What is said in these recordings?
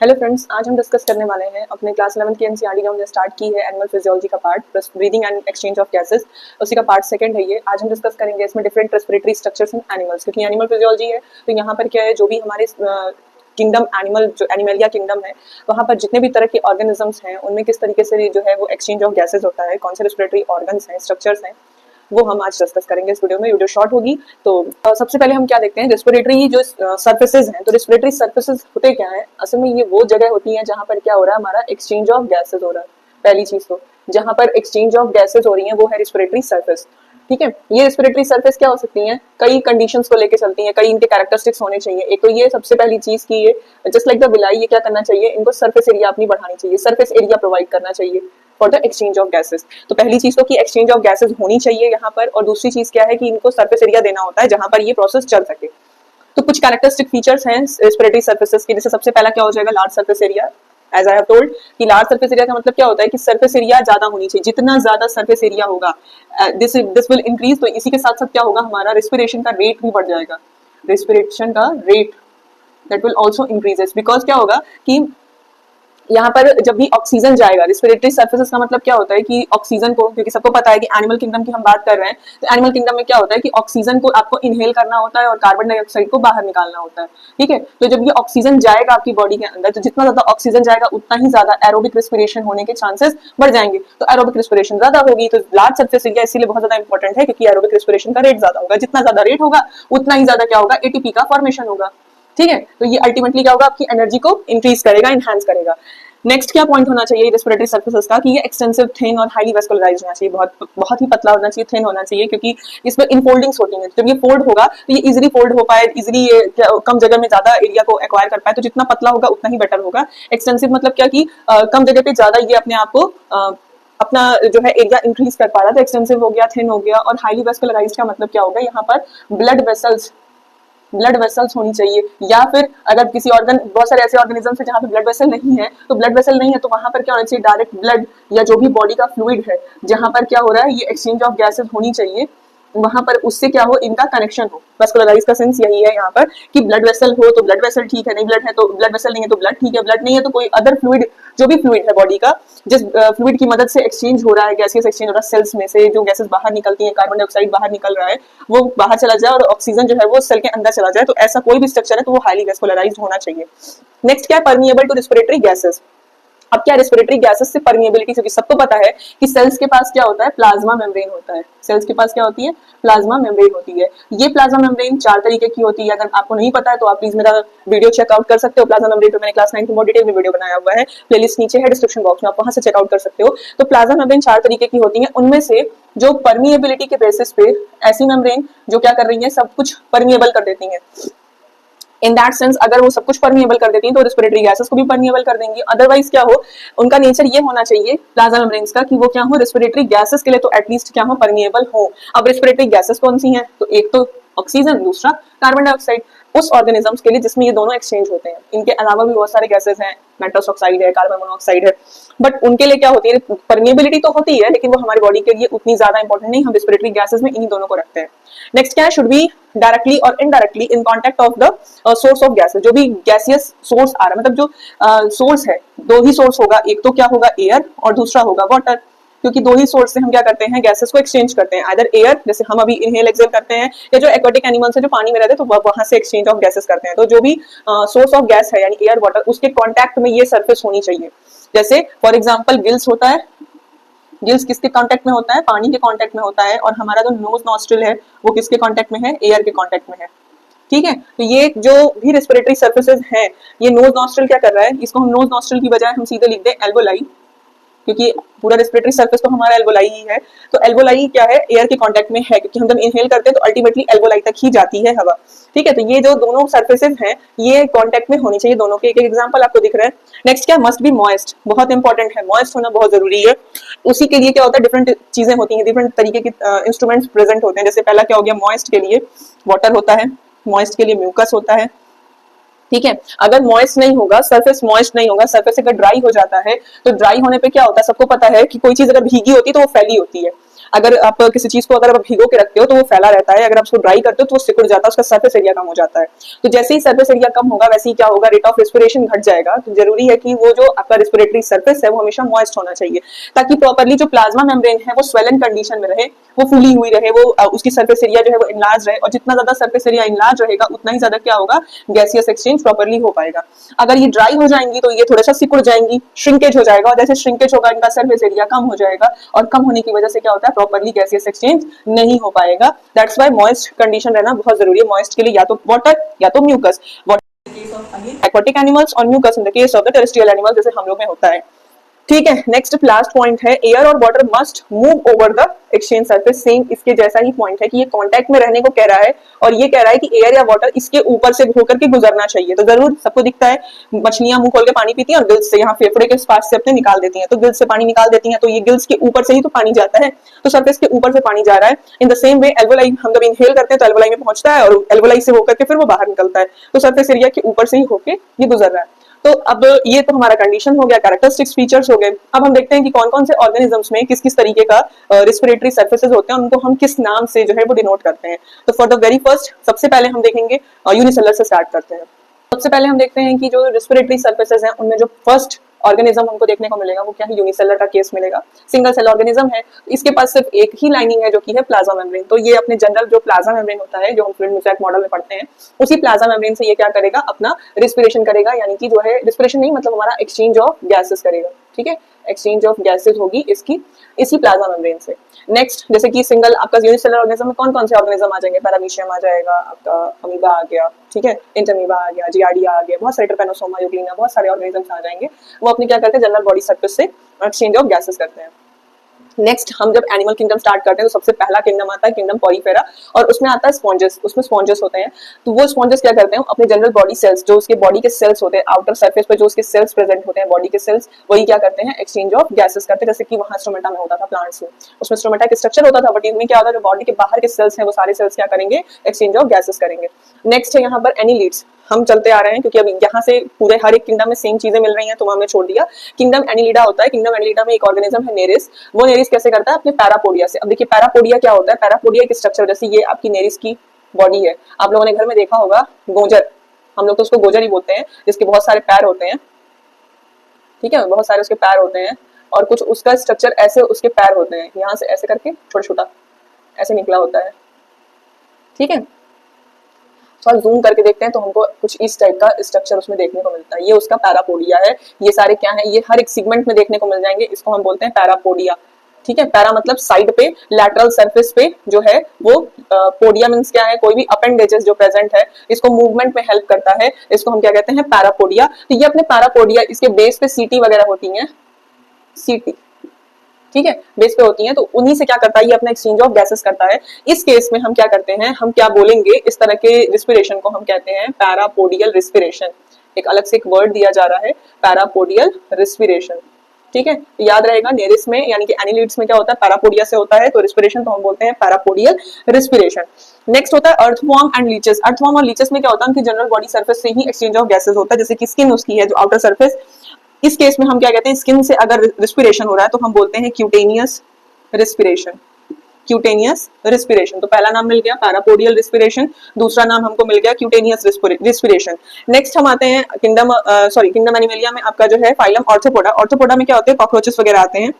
Hello friends, आज हम discuss करने वाले हैं अपने क्लास 11 की एनसीईआरटी जो हमने स्टार्ट की है एनिमल फिजियोलॉजी का part plus breathing and exchange of gases. उसी का पार्ट सेकंड है ये। आज हम डिस्कस करेंगे इसमें different respiratory structures in animals, क्योंकि एनिमल फिजियोलॉजी है तो यहाँ पर क्या है, जो भी हमारे किंगडम एनिमल जो एनिमलिया किंगडम है वहाँ पर जितने भी तरह के ऑर्गेनिजम्स हैं उनमें किस तरीके से जो है वो एक्सचेंज ऑफ गैसेज होता है, कौन से रेस्पिरेटरी ऑर्गन्स हैं, स्ट्रक्चर्स हैं, वो हम आज डिस्कस करेंगे इस वीडियो में। वीडियो शॉर्ट होगी तो सबसे पहले हम क्या देखते हैं, रेस्पिरेटरी जो सर्फेसेज हैं। तो रेस्पिरेटरी सर्फेसेज होते क्या है, असल में ये वो जगह होती है जहां पर क्या हो रहा है, हमारा एक्सचेंज ऑफ गैसेज हो रहा है। पहली चीज तो जहां पर एक्सचेंज ऑफ गैसेज हो रही है वो है रेस्पिरेटरी सर्फेस। ठीक है, ये रेस्पिरेटरी सर्फेस क्या हो सकती हैं, कई कंडीशंस को लेकर चलती हैं, कई इनके कैरेक्टरिस्टिक्स होने चाहिए। एक तो ये सबसे पहली चीज की ये जस्ट लाइक द विलाई, ये क्या करना चाहिए, इनको सरफेस एरिया अपनी बढ़ानी चाहिए, सरफेस एरिया प्रोवाइड करना चाहिए for the exchange of gases. तो पहली चीज तो कि एक्सचेंज ऑफ गैसेस होनी चाहिए यहाँ पर, और दूसरी चीज क्या है कि इनको सरफेस एरिया देना होता है जहां पर ये प्रोसेस चल सके। तो कुछ कैरेक्टरिस्टिक फीचर्स हैं रेस्पिरेटरी सर्फेसेस के, जैसे सबसे पहला क्या हो जाएगा, large surface area. As I have told कि लार्ज सरफेस एरिया का मतलब क्या होता है कि सरफेस एरिया ज्यादा होनी चाहिए। जितना ज्यादा सरफेस एरिया होगा दिस विल इंक्रीज, तो इसी के साथ साथ क्या होगा, हमारा रेस्पिरेशन का रेट भी बढ़ जाएगा। रेस्पिरेशन का rate that will also increases, because क्या होगा कि यहाँ पर जब भी ऑक्सीजन जाएगा, रेस्पिरेटरी सर्फेसेस का मतलब क्या होता है कि ऑक्सीजन को, क्योंकि सबको पता है कि एनिमल किंगडम की हम बात कर रहे हैं, तो एनिमल किंगडम में क्या होता है कि ऑक्सीजन को आपको इनहेल करना होता है और कार्बन डाइऑक्साइड को बाहर निकालना होता है। ठीक है, तो जब ये ऑक्सीजन जाएगा आपकी बॉडी के अंदर, तो जितना ज्यादा ऑक्सीजन जाएगा उतना ही ज्यादा एरोबिक रेस्पिरेशन होने के चांसेस बढ़ जाएंगे। तो एरोबिक रेस्पिरेशन ज्यादा होगी, तो लार्ज सर्फेस एरिया इसीलिए बहुत ज्यादा इंपॉर्टेंट है, क्योंकि एरोबिक रेस्पिरेशन का रेट ज्यादा होगा। जितना ज्यादा रेट होगा उतना ही ज्यादा क्या होगा, एटीपी का फॉर्मेशन होगा। ठीक है, तो ये अल्टीमेटली क्या होगा, आपकी एनर्जी को इंक्रीज करेगा, एनहांस करेगा। नेक्स्ट क्या पॉइंट होना चाहिए रेस्पिरेटरी सर्फेसेस का, कि ये एक्सटेंसिव, थिन और हाईली वेस्कुलराइज्ड होना चाहिए, बहुत ही पतला होना चाहिए, थिन होना चाहिए, क्योंकि इसमें इनफोल्डिंग्स होती हैं। जब ये फोल्ड होगा तो ये इजीली फोल्ड हो पाए, इजीली ये कम जगह में ज्यादा एरिया को एक्वायर कर पाए। तो जितना पतला होगा उतना ही बेटर होगा। एक्सटेंसिव मतलब क्या कि कम जगह पे ज्यादा ये अपने आप को अपना जो है एरिया इंक्रीज कर पा रहा था। एक्सटेंसिव हो गया, थिन हो गया। और हाईली वेस्कुलराइज्ड का मतलब क्या होगा, यहाँ पर ब्लड वेसल्स होनी चाहिए, या फिर अगर किसी ऑर्गन, बहुत सारे ऐसे ऑर्गेनिजम्स है जहाँ पे ब्लड वेसल नहीं है, तो ब्लड वेसल नहीं है तो वहां पर क्या होना चाहिए, डायरेक्ट ब्लड या जो भी बॉडी का फ्लूइड है जहां पर क्या हो रहा है, ये एक्सचेंज ऑफ गैसेस होनी चाहिए, वहां पर उससे क्या हो, इनका कनेक्शन हो। वेस्कुलराइज का सेंस यही है यहाँ पर कि ब्लड वेसल हो तो ब्लड वेसल ठीक है, नहीं ब्लड है तो ब्लड वेसल नहीं है तो ब्लड ठीक है, ब्लड नहीं है तो कोई अदर फ्लूइड, जो भी फ्लूइड है बॉडी का, जिस फ्लूइड की मदद से एक्सचेंज हो रहा है, गैसेस एक्सचेंज हो रहा है, सेल्स में से जो गैसेस बाहर निकलती हैं, कार्बन डाइऑक्साइड बाहर निकल रहा है, वो बाहर चला जाए और ऑक्सीजन जो है वो सेल के अंदर चला जाए। तो ऐसा कोई भी स्ट्रक्चर है तो वो हाईली वेस्कुलराइज्ड होना चाहिए। नेक्स्ट क्या है, परमिएबल टू रेस्पिरेटरी गैसेस। अब क्या रेस्पिरेटरी गैसेस से परमिएबिलिटी, क्योंकि सबको पता है कि सेल्स के पास क्या होता है, प्लाज्मा मेम्ब्रेन होता है। सेल्स के पास क्या होती है, प्लाज्मा मेम्ब्रेन होती है। ये प्लाज्मा मेम्ब्रेन 4 तरीके की होती है। अगर आपको नहीं पता है तो आप प्लीज मेरा वीडियो चेकआउट कर सकते हो। प्लाज्मा मेम्ब्रेन पे मैंने क्लास 9 में बहुत डिटेल में वीडियो बनाया हुआ है, प्लेलिस्ट नीचे है डिस्क्रिप्शन बॉक्स में, आप वहां से चेकआउट कर सकते हो। तो प्लाज्मा मेम्ब्रेन 4 तरीके की होती है, उनमें से जो परमिएबिलिटी के बेसिस पे ऐसी मेम्ब्रेन जो क्या कर रही है, सब कुछ परमिएबल कर देती है। इन दैट सेंस अगर वो सब कुछ परमिएबल कर देती हैं तो रेस्पिरेटरी गैसेस को भी परमिएबल कर देंगी। अदरवाइज क्या हो, उनका नेचर ये होना चाहिए प्लाज्मा मेम्ब्रेन्स का कि वो क्या हो, रेस्पिरेटरी गैसेस के लिए तो एटलीस्ट क्या हो, परमिएबल हो। अब रेस्पिरेटरी गैसेस कौन सी हैं, तो एक तो ऑक्सीजन, दूसरा कार्बन डाइऑक्साइड, उस ऑर्गेनिजम्स के लिए जिसमें ये दोनों एक्सचेंज होते हैं। इनके अलावा भी बहुत सारे गैसेस हैं, नाइट्रस ऑक्साइड है, कार्बन मोनोऑक्साइड है, बट उनके लिए क्या होती है, परमिएबिलिटी तो होती है लेकिन वो हमारी बॉडी के लिए उतनी ज्यादा इंपॉर्टेंट नहीं। हम रेस्पिरेटरी गैसेस में इन्हीं दोनों को रखते हैं। नेक्स्ट क्या है, शुड बी डायरेक्टली और indirectly in contact of the source of gases. जो भी गैसियस सोर्स आ रहा है, मतलब जो सोर्स है, 2 ही सोर्स होगा, एक तो क्या होगा एयर और दूसरा होगा वाटर, क्योंकि 2 ही सोर्स से हम क्या करते हैं, गैसेस को एक्सचेंज करते हैं। आइदर एयर, जैसे हम अभी इनहेल एक्सहेल करते हैं, या जो एक्वाटिक एनिमल्स है जो पानी में रहते हैं तो वहां से एक्सचेंज ऑफ गैसेस करते हैं। तो जो भी सोर्स ऑफ गैस है यानी एयर वाटर, उसके कॉन्टैक्ट में ये सरफेस होनी चाहिए। जैसे फॉर एग्जाम्पल गिल्स होता है, गिल्स किसके कांटेक्ट में होता है, पानी के कांटेक्ट में होता है, और हमारा जो नोज नॉस्ट्रिल है वो किसके कांटेक्ट में है, एयर के कांटेक्ट में है। ठीक है, तो ये जो भी रेस्पिरेटरी सर्फेसेस हैं, ये नोज नॉस्ट्रिल क्या कर रहा है, इसको हम नोज नॉस्ट्रिल की बजाय हम सीधे लिख दें एल्वोलाई, क्योंकि पूरा रेस्पिरेटरी सर्फेस तो हमारा एल्वोलाई ही है। तो एल्वोलाई क्या है, एयर के कांटेक्ट में है, क्योंकि हम जब इनहेल करते हैं तो अल्टीमेटली एल्वोलाई तक ही जाती है हवा। ठीक है, तो ये जो दोनों सर्फेसेस हैं ये कांटेक्ट में होनी चाहिए दोनों के। एक एग्जांपल आपको दिख रहा है। नेक्स्ट क्या, मस्ट बी मॉइस्ट, बहुत इंपॉर्टेंट है, मॉइस्ट होना बहुत जरूरी है। उसी के लिए क्या होता है, डिफरेंट चीजें होती हैं, डिफरेंट तरीके के इंस्ट्रूमेंट्स प्रेजेंट होते हैं। जैसे पहला क्या हो गया, मॉइस्ट के लिए वाटर होता है, मॉइस्ट के लिए म्यूकस होता है। ठीक है, अगर मॉइस्ट नहीं होगा, सरफेस मॉइस्ट नहीं होगा, सरफेस अगर ड्राई हो जाता है तो ड्राई होने पे क्या होता है, सबको पता है कि कोई चीज अगर भीगी होती है तो वो फैली होती है। अगर आप किसी चीज को अगर आप भिगो के रखते हो तो वो फैला रहता है, अगर आप उसको ड्राई करते हो तो वो सिकुड़ जाता है, उसका सरफेस एरिया कम हो जाता है। तो जैसे ही सरफेस एरिया कम होगा वैसे ही क्या होगा, रेट ऑफ रेस्पिरेशन घट जाएगा। तो जरूरी है कि वो जो आपका रेस्पिरेटरी सरफेस है वो हमेशा मॉइस्ट होना चाहिए, ताकि प्रॉपरली जो प्लाज्मा मेम्ब्रेन है वो स्वेलन कंडीशन में रहे, वो फुली हुई रहे, वो उसकी सरफेस एरिया जो है वो इनलार्ज रहे, और जितना ज्यादा सरफेस एरिया इनलार्ज रहेगा उतना ही ज्यादा क्या होगा, गैसियस एक्सचेंज प्रॉपरली हो पाएगा। अगर ये ड्राई हो जाएंगी तो ये थोड़ा सा सिकुड़ जाएंगी, श्रिंकेज हो जाएगा, और जैसे श्रिंकेज होगा इनका सरफेस एरिया कम हो जाएगा, और कम होने की वजह से क्या होता है, प्रॉपरली गैसियस एक्सचेंज नहीं हो पाएगा। दैट्स व्हाई मॉइस्ट कंडीशन रहना बहुत जरूरी है। मॉइस्ट के लिए या तो वाटर या तो म्यूकस, aquatic animals और mucus in the case of the terrestrial animals, जैसे हम लोग में होता है। ठीक है, नेक्स्ट लास्ट पॉइंट है, एयर और water must move over the exchange surface. Same इसके जैसा ही पॉइंट है कि ये कांटेक्ट में रहने को कह रहा है, और ये कह रहा है कि एयर या वाटर इसके ऊपर से होकर के गुजरना चाहिए। तो जरूर सबको दिखता है मछलियां मुंह खोल के पानी पीती हैं और गिल्स से यहाँ फेफड़े के पास से अपने निकाल देती हैं, तो गिल्स से पानी निकाल देती हैं, तो ये गिल्स के ऊपर से ही तो पानी जाता है, तो सरफेस के ऊपर से पानी जा रहा है। In the same way alveoli, हम जब इनहेल करते हैं तो एल्वोलाई में पहुंचता है और एल्वोलाई से होकर के फिर वो बाहर निकलता है, तो सरफेस एरिया के ऊपर से ही होके ये गुजर रहा है। तो अब ये तो हमारा कंडीशन हो गया, कैरेक्टरिस्टिक्स फीचर्स हो गए। अब हम देखते हैं कि कौन कौन से ऑर्गेनिजम्स में किस किस तरीके का रेस्पिरेटरी सर्फेसेस होते हैं, उनको हम किस नाम से जो है वो डिनोट करते हैं। तो फॉर द वेरी फर्स्ट, सबसे पहले हम देखेंगे यूनिसेलर से स्टार्ट करते हैं। सबसे पहले हम देखते हैं कि जो रेस्पिरेटरी सर्फेसेस हैं उनमें जो फर्स्ट ऑर्गेनिज्म हमको देखने को मिलेगा वो क्या है, यूनिसेलर का केस मिलेगा। सिंगल सेल ऑर्गेनिज्म है, इसके पास सिर्फ एक ही लाइनिंग है जो कि है प्लाज्मा मेम्ब्रेन। तो ये अपने जनरल जो प्लाज्मा मेम्ब्रेन होता है, जो हम फ्लूइड मोज़ेक मॉडल में पढ़ते हैं, उसी प्लाज्मा मेम्ब्रेन से ये क्या करेगा, अपना रेस्पिरेशन करेगा, यानी कि जो है रेस्पिरेशन नहीं मतलब हमारा एक्सचेंज ऑफ गैसेस करेगा। ठीक है, एक्सचेंज ऑफ गैसेस होगी इसकी इसी प्लाज्मा मेम्ब्रेन से। नेक्स्ट, जैसे कि सिंगल आपका यूनिसेलर ऑर्गेनिज्म में कौन कौन से ऑर्गेनिज्म आ जाएंगे, पैरामीशियम आ जाएगा, आपका अमीबा आ गया, ठीक है, इंटरमीबा आ गया, जियार्डिया आ गया, बहुत सारे ट्रिपैनोसोमा, यूग्लिना, बहुत सारे ऑर्गेनिजम्स आ जाएंगे। वो अपने क्या करते हैं, जनरल बॉडी सरफेस से एक्सचेंज ऑफ गैसेस करते हैं। नेक्स्ट, हम जब एनिमल किंगडम स्टार्ट करते हैं तो सबसे पहला किंगडम आता है किंगडम पॉरीफेरा, और उसमें आता है स्पॉन्जेस। उसमें स्पॉन्जेस होते हैं, तो वो स्पॉन्जेस क्या करते हैं, अपने जनरल बॉडी सेल्स, जो उसके बॉडी के सेल्स होते हैं, आउटर सरफेस पे जो उसके सेल्स प्रेजेंट होते हैं, बॉडी के सेल्स, वही क्या करते हैं, एक्सचेंज ऑफ गैसेस करते हैं। जैसे कि वहां स्टोमेटा में होता था प्लांट्स में, उसमें स्टोमेटा का स्ट्रक्चर होता था, बट इनमें क्या होता है, जो बॉडी के बाहर के सेल्स हैं वो सारे सेल्स क्या करेंगे, एक्सचेंज ऑफ गैसेस करेंगे। नेक्स्ट है यहाँ पर एनिलीड्स। हम चलते आ रहे हैं क्योंकि अब यहाँ से पूरे हर एक किंगडम में सेम चीजें मिल रही हैं, तो हमने छोड़ दिया। किंगडम एनिलिडा होता है, किंगडम एनिलिडा में एक ऑर्गेनिज्म है नेरिस। वो नेरिस कैसे करता है, अपने पैरापोडिया से। अब देखिए पैरापोडिया क्या होता है, पैरापोडिया एक स्ट्रक्चर, जैसे ये आपकी नेरिस की बॉडी है, आप लोगों ने घर में देखा होगा गोजर, हम लोग तो उसको गोजर ही बोलते हैं, जिसके बहुत सारे पैर होते हैं, ठीक है, बहुत सारे उसके पैर होते हैं, और कुछ उसका स्ट्रक्चर ऐसे उसके पैर होते हैं, यहाँ से ऐसे करके छोटा छोटा ऐसे निकला होता है, ठीक है। थोड़ा जूम करके देखते हैं तो हमको कुछ इस टाइप का स्ट्रक्चर उसमें देखने को मिलता है, ये उसका पैरापोडिया है। ये सारे क्या है, ये हर एक सेगमेंट में देखने को मिल जाएंगे, इसको हम बोलते हैं पैरापोडिया, ठीक है। पैरा मतलब साइड पे, लैटरल सरफेस पे जो है वो, पोडिया मींस क्या है, कोई भी अपेंडेजेस जो प्रेजेंट है इसको मूवमेंट में हेल्प करता है, इसको हम क्या कहते हैं, पैरापोडिया। तो ये अपने पैरापोडिया, इसके बेस पे सीटी वगैरह होती है, सीटी, ठीक है, बेस पे होती हैं, तो उन्हीं से क्या करता है, ये अपना एक्सचेंज ऑफ गैसेस करता है। इस केस में हम क्या करते हैं, हम क्या बोलेंगे, इस तरह के रिस्पिरेशन को हम कहते हैं पैरापोडियल रिस्पिरेशन। एक अलग से एक वर्ड दिया जा रहा है, पैरापोडियल रिस्पिरेशन, ठीक है। याद रहेगा, नेरिस में यानी कि एनिलिड्स में क्या होता है, पैरापोडिया से होता है, तो रिस्पिरेशन तो हम बोलते हैं पैरापोडियल रिस्पिरेशन। नेक्स्ट होता है अर्थवॉर्म एंड लीचेस। अर्थवॉर्म और लीचेस में क्या होता है, उनकी जनरल बॉडी सरफेस से ही एक्सचेंज ऑफ गैसेस होता है, जैसे कि स्किन उसकी है जो आउटर सरफेस, इस केस में हम क्या कहते हैं, स्किन से अगर रिस्पिरेशन हो रहा है तो हम बोलते हैं क्यूटेनियस रिस्पिरेशन, क्यूटेनियस रिस्पिरेशन। तो पहला नाम मिल गया पैरापोडियल रिस्पिरेशन, दूसरा नाम हमको मिल गया क्यूटेनियस रिस्पिरेशन। नेक्स्ट हम आते हैं किंगडम किंगडम एनिमलिया में आपका जो है फाइलम ऑर्थोपोडा। ऑर्थोपोडा में क्या होते हैं, कॉकरोचेस वगैरह आते हैं,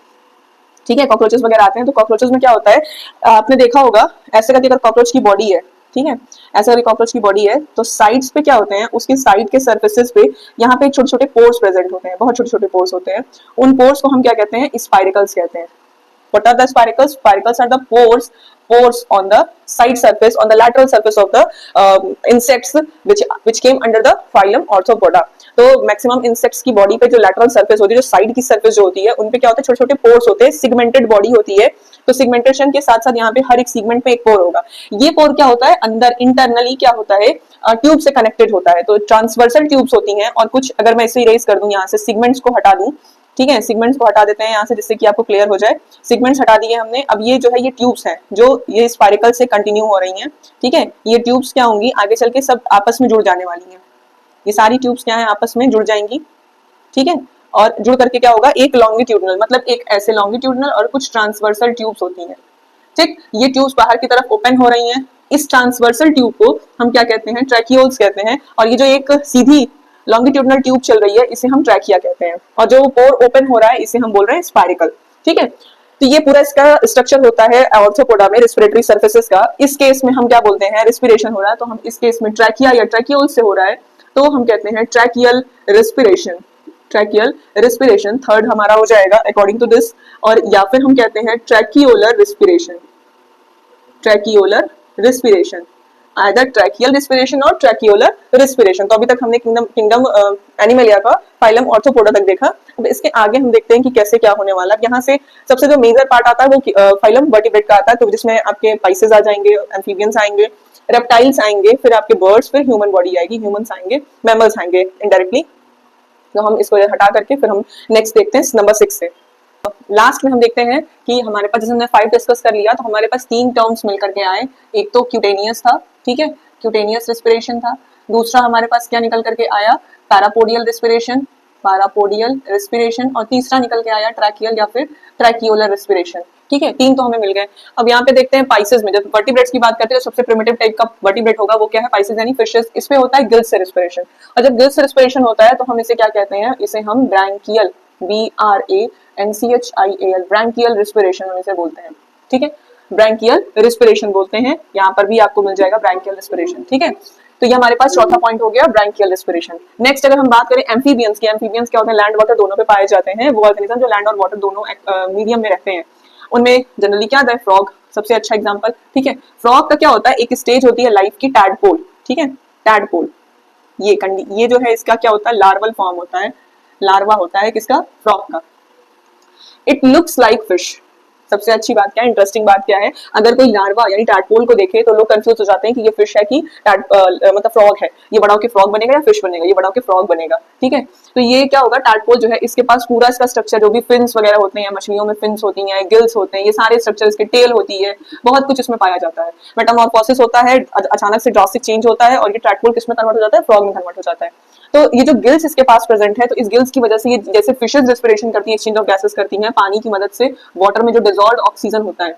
ठीक है, कॉकरोचेस वगैरह आते हैं। तो कॉकरोचेस में क्या होता है, आपने देखा होगा ऐसे करके अगर कॉकरोच की बॉडी है, ठीक है, ऐसा अगर कॉकरोच की बॉडी है तो साइड्स पे क्या होते हैं, उसके साइड के सरफेसेस पे यहाँ पे छोटे छोटे पोर्स प्रेजेंट होते हैं, बहुत छोटे छोटे पोर्स होते हैं। उन पोर्स को हम क्या कहते हैं, स्पाइरिकल्स कहते हैं। What are the spiracles? Spiracles are the pores on the side surface, on the lateral surface of the insects which came under the phylum Arthropoda. तो मैक्सिमम इंसेक्ट्स की बॉडी पे जो लैटरल सरफेस होती है, जो side की surface जो होती है, उन पे क्या होता है, छोटे छोटे पोर्स होते हैं, सिगमेंटेड बॉडी होती है। तो सिगमेंटेशन के साथ साथ यहाँ पे हर एक सिगमेंट में एक पोर होगा। ये पोर क्या होता है, अंदर इंटरनली क्या होता है, ट्यूब से कनेक्टेड होता है। तो ट्रांसवर्सल ट्यूब्स होती हैं, और कुछ अगर मैं इसे इरेज कर दूं, यहाँ से सिगमेंट्स को हटा दूं, ठीक है, सिगमेंट्स को हटा देते हैं यहाँ से, जिससे कि आपको क्लियर हो जाए। सिगमेंट्स हटा दिए हमने, अब ये जो है ये ट्यूब्स हैं जो ये स्पाइरिकल से कंटिन्यू हो रही हैं, ठीक है। ये ट्यूब्स क्या होंगी, आगे चल के सब आपस में जुड़ जाने वाली हैं। ये सारी ट्यूब्स क्या है, आपस में जुड़ जाएंगी, ठीक है। और जुड़ करके क्या होगा, एक लॉन्गिट्यूडनल, मतलब एक ऐसे लॉन्गिट्यूडनल और कुछ ट्रांसवर्सल ट्यूब्स होती हैं, ठीक, ये ट्यूब्स बाहर की तरफ ओपन हो रही हैं। इस ट्रांसवर्सल ट्यूब को हम क्या कहते हैं, ट्रैकियोल्स कहते हैं। और ये जो एक सीधी लॉन्गिट्यूडनल ट्यूब चल रही है इसे हम ट्रैकिया कहते हैं। और जो पोर ओपन हो रहा है इसे हम बोल रहे हैं स्पाइरिकल। ठीक है, तो ये पूरा इसका स्ट्रक्चर होता है ऑर्थोपोडा में रेस्पिरेटरी सर्फेसेस का। इस केस में हम क्या बोलते हैं, रेस्पिरेशन हो रहा है तो हम इस केस में ट्रैकिया या ट्रैकियोल से हो रहा है तो हम कहते हैं tracheal respiration. Tracheal respiration third हमारा हो जाएगा अकॉर्डिंग टू दिस। और या फिर हम कहते हैं tracheolar respiration. Tracheolar respiration, either tracheal respiration और ट्रैकियोलर रेस्पिरेशन। तो अभी तक हमने किंगडम एनिमलिया का फाइलम ऑर्थोपोडा तक देखा। अब इसके आगे हम देखते हैं कि कैसे क्या होने वाला है। यहाँ से सबसे जो मेजर पार्ट आता है वो फाइलम वर्टिब्रेट का आता है, तो जिसमें आपके पाइसेस आ जाएंगे, एम्फीबियंस आएंगे, रेप्टाइल्स आएंगे, फिर आपके बर्ड्स, फिर ह्यूमन बॉडी आएगी, ह्यूमंस आएंगे, मैमल्स आएंगे इनडायरेक्टली। तो हम इसको हटा करके फिर हम नेक्स्ट देखते हैं नंबर 6 से। लास्ट में हम देखते हैं कि हमारे पास, जैसे हमने 5 डिस्कस कर लिया, तो हमारे पास 3 टर्म्स मिलकर के आए। एक तो क्यूटेनियस था, ठीक है, क्यूटेनियस रेस्पिरेशन था। दूसरा हमारे पास क्या निकल करके आया, पैरापोडियल रेस्पिरेशन, पैरापोडियल रेस्पिरेशन। और तीसरा निकल के आया ट्रैकियल या फिर ट्रैकियोलर रेस्पिरेशन। ठीक है, 3 तो हमें मिल गए। अब यहाँ पे देखते हैं पाइसेस में, जब वर्टिब्रेट्स की बात करते हैं तो सबसे प्रिमिटिव टाइप का वर्टिब्रेट होगा वो क्या है, पाइसेस यानी फिशेस। इसमें होता है गिल्स से रेस्पिरेशन। और जब गिल्स से रेस्पिरेशन होता है तो हम इसे क्या कहते हैं, इसे हम ब्रैंकियल, BRANCHIAL, ब्रैंकियल रेस्पिरेशन हम इसे बोलते हैं। ठीक है, ब्रैंकियल रेस्पिरेशन बोलते हैं। यहाँ पर भी आपको मिल जाएगा ब्रैंकियल रेस्पिरेशन। ठीक है, तो ये हमारे पास चौथा पॉइंट हो गया ब्रैंकियल रेस्पिरेशन। नेक्स्ट अगर हम बात करें एम्फीबियंस की, एम्फीबियंस क्या होते हैं, लैंड वाटर दोनों पे पाए जाते हैं। वो ऑर्गेनिज्म जो लैंड और वाटर दोनों मीडियम में रहते हैं। उनमें जनरली क्या आता है, फ्रॉग सबसे अच्छा एग्जांपल। ठीक है, फ्रॉग का क्या होता है, एक स्टेज होती है लाइफ की टैडपोल। ठीक है, टैडपोल ये जो है इसका क्या होता है, लार्वल फॉर्म होता है, लार्वा होता है किसका, फ्रॉग का। It looks like fish. सबसे अच्छी बात क्या है, इंटरेस्टिंग बात क्या है, अगर कोई लार्वा यानी टैडपोल को देखे तो लोग कंफ्यूज हो जाते हैं कि ये फिश है कि मतलब फ्रॉग है, ये बड़ा होकर फ्रॉग बनेगा या फिश बनेगा, ये बड़ा होकर फ्रॉग बनेगा। ठीक है, तो ये क्या होगा, टैडपोल जो है इसके पास पूरा इसका स्ट्रक्चर, जो भी फिन्स वगैरह होते हैं, मछलियों में फिन्स होती हैं, गिल्स होते हैं, ये सारे स्ट्रक्चर, इसके टेल होती है, बहुत कुछ इसमें पाया जाता है। मेटामॉर्फोसिस होता है, अचानक से ड्रास्टिक चेंज होता है और ये टैडपोल किसमें कन्वर्ट हो जाता है, फ्रॉग में कन्वर्ट हो जाता है। तो ये जो गिल्स इसके पास प्रेजेंट है, तो इस गिल्स की वजह से ये जैसे फिशेस रेस्पिरेशन करती है, एक्सचेंज ऑफ गैसेस करती हैं पानी की मदद से, वाटर में जो डिसॉल्व्ड ऑक्सीजन होता है,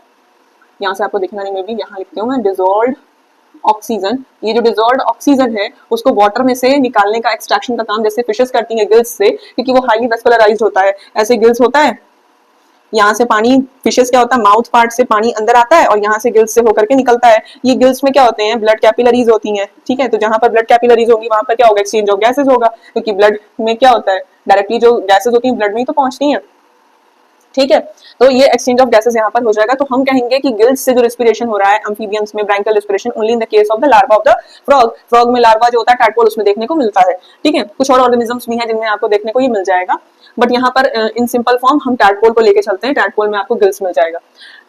यहाँ से आपको दिखना नहीं, मैं भी यहाँ लिखती हूँ मैं, डिसॉल्व्ड ऑक्सीजन। ये जो डिसॉल्व्ड ऑक्सीजन है उसको वाटर में से निकालने का, एक्सट्रैक्शन का काम जैसे फिशेस करती हैं गिल्स से, क्योंकि वो हाईली वेस्कुलराइज्ड होता है, ऐसे गिल्स होता है। यहाँ से पानी, फिशेस क्या होता है, माउथ पार्ट से पानी अंदर आता है और यहाँ से गिल्स से होकर के निकलता है। ये गिल्स में क्या होते हैं, ब्लड कैपिलरीज होती हैं। ठीक है, तो जहां पर ब्लड कैपिलरीज होंगी वहां पर क्या होगा, एक्सचेंज ऑफ गैसेस होगा, क्योंकि ब्लड में क्या होता है, डायरेक्टली जो गैसेस होती हैं ब्लड में ही तो पहुंचती हैं। ठीक है, तो ये एक्सचेंज ऑफ गैसेस यहाँ पर हो जाएगा। तो हम कहेंगे कि गिल्स से जो रेस्पिरेशन हो रहा है एम्फीबियंस में, branchial respiration only in the case of the larva of the frog. Frog में लार्वा जो होता है टैडपोल, उसमें देखने को मिलता है। ठीक है, कुछ और ऑर्गेनिजम्स भी हैं जिनमें आपको देखने को ये मिल जाएगा, बट यहाँ पर इन सिंपल फॉर्म हम टैडपोल को लेके चलते हैं। टैडपोल में आपको गिल्स मिल जाएगा।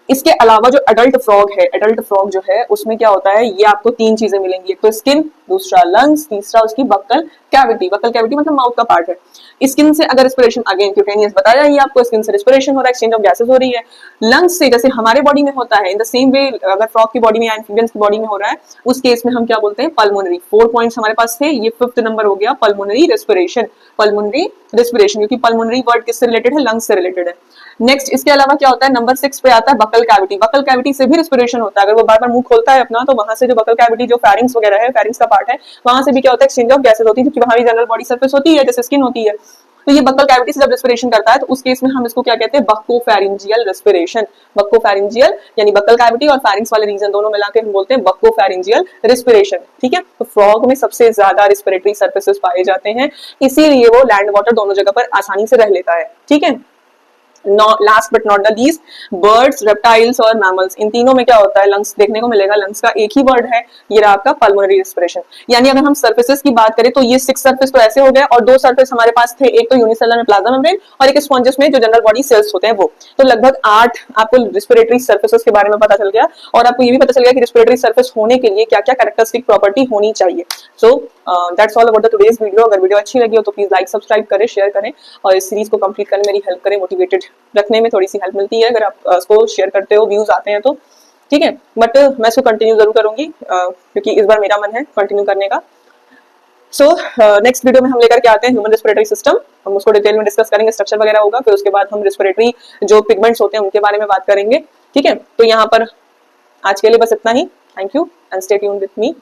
इसके अलावा जो अडल्ट फ्रॉग है, अडल्ट फ्रॉग जो है उसमें क्या होता है, ये आपको 3 चीजें मिलेंगी, एक तो स्किन, दूसरा लंग्स, तीसरा उसकी बक्कल कैविटी। बक्कल कैविटी मतलब माउथ का पार्ट है। स्किन से अगर रेस्पिरेशन, अगेन क्यूटेनियस बताया ही आपको, स्किन से रेस्पिरेशन हो रहा है, एक्सचेंज ऑफ गैसेस हो रही है। लंग्स से जैसे हमारे बॉडी में होता है, इन द सेम वे अगर फ्रॉग की बॉडी में या एम्फीबियंस की बॉडी में हो रहा है, उस केस में हम क्या बोलते हैं, पल्मोनरी। 4 पॉइंट्स हमारे पास थे, ये 5th नंबर हो गया, पल्मोनरी रेस्पिरेशन। पल्मोनरी रेस्पिरेशन, क्योंकि पल्मोनरी वर्ड किससे रिलेटेड है, लंग्स से रिलेटेड है। नेक्स्ट इसके अलावा क्या होता है, नंबर 6 पे आता है बकल कैविटी। बकल कैविटी से भी रेस्पिरेशन होता है। अगर वो बार बार मुंह खोलता है अपना, तो वहां से जो बकल कैविटी, जो फेरिंग्स वगैरह है, फेरिंग्स का पार्ट है, वहां से भी क्या होता है, एक्सचेंज ऑफ गैसेस होती है, क्योंकि वहां भी जनरल बॉडी सरफेस होती है जैसे स्किन होती है। तो ये बक्कल कैविटी से जब रेस्पिरेशन करता है तो उस केस में हम इसको क्या कहते हैं, बक्कोफेरिंजियल रेस्पिरेशन। बक्कोफेरिंजियल यानी बक्कल कैविटी और फेरिंग्स वाले रीजन दोनों मिला के हम बोलते हैं बक्कोफेरिंजियल रेस्पिरेशन। ठीक है, तो फ्रॉग में सबसे ज्यादा रेस्पिरेटरी सर्फेसेस पाए जाते हैं, इसीलिए वो लैंड वाटर दोनों जगह पर आसानी से रह लेता है। ठीक है, last but not the least, birds, reptiles और मैमल्स, इन तीनों में क्या होता है, लंग्स देखने को मिलेगा। लंग्स का एक ही वर्ड है, ये रहा आपका पल्मोनरी रेस्पिरेशन। यानी अगर हम सर्फेसेस की बात करें तो ये 6 सर्फेस तो ऐसे हो गए, और 2 सर्फेस हमारे पास थे, एक तो यूनिसेलर में प्लाज्मा मेम्ब्रेन और एक स्पॉन्जेस में जो जनरल बॉडी सेल्स होते हैं वो। तो लगभग 8 आपको रेस्पिरेटरी सर्फेसेस के बारे में पता चल गया, और आपको ये भी पता चल गया कि रेस्पिरेटरी सर्फेस होने के लिए क्या क्या कैरेक्टरिस्टिक प्रॉपर्टी होनी चाहिए। So that's all about the today's video. अगर वीडियो अच्छी लगी हो तो प्लीज लाइक, सब्सक्राइब करें, शेयर करें, और इस सीरीज को कंप्लीट करने में मेरी हेल्प करें। मोटिवेटेड रखने में थोड़ी सी हेल्प मिलती है अगर आप इसको शेयर करते हो, व्यूज आते हैं तो। ठीक है, बट मैं इसको कंटिन्यू जरूर करूंगी, क्योंकि इस बार मेरा मन है कंटिन्यू करने का। सो नेक्स्ट वीडियो में हम लेकर के आते हैं ह्यूमन रेस्पिरेटरी सिस्टम। हम उसको डिटेल में डिस्कस करेंगे, स्ट्रक्चर वगैरह होगा। फिर उसके बाद हम रेस्पिरेटरी जो पिगमेंट्स होते हैं उनके बारे में बात करेंगे। ठीक है, तो यहाँ पर आज के लिए बस इतना ही। Thank you and stay tuned with me.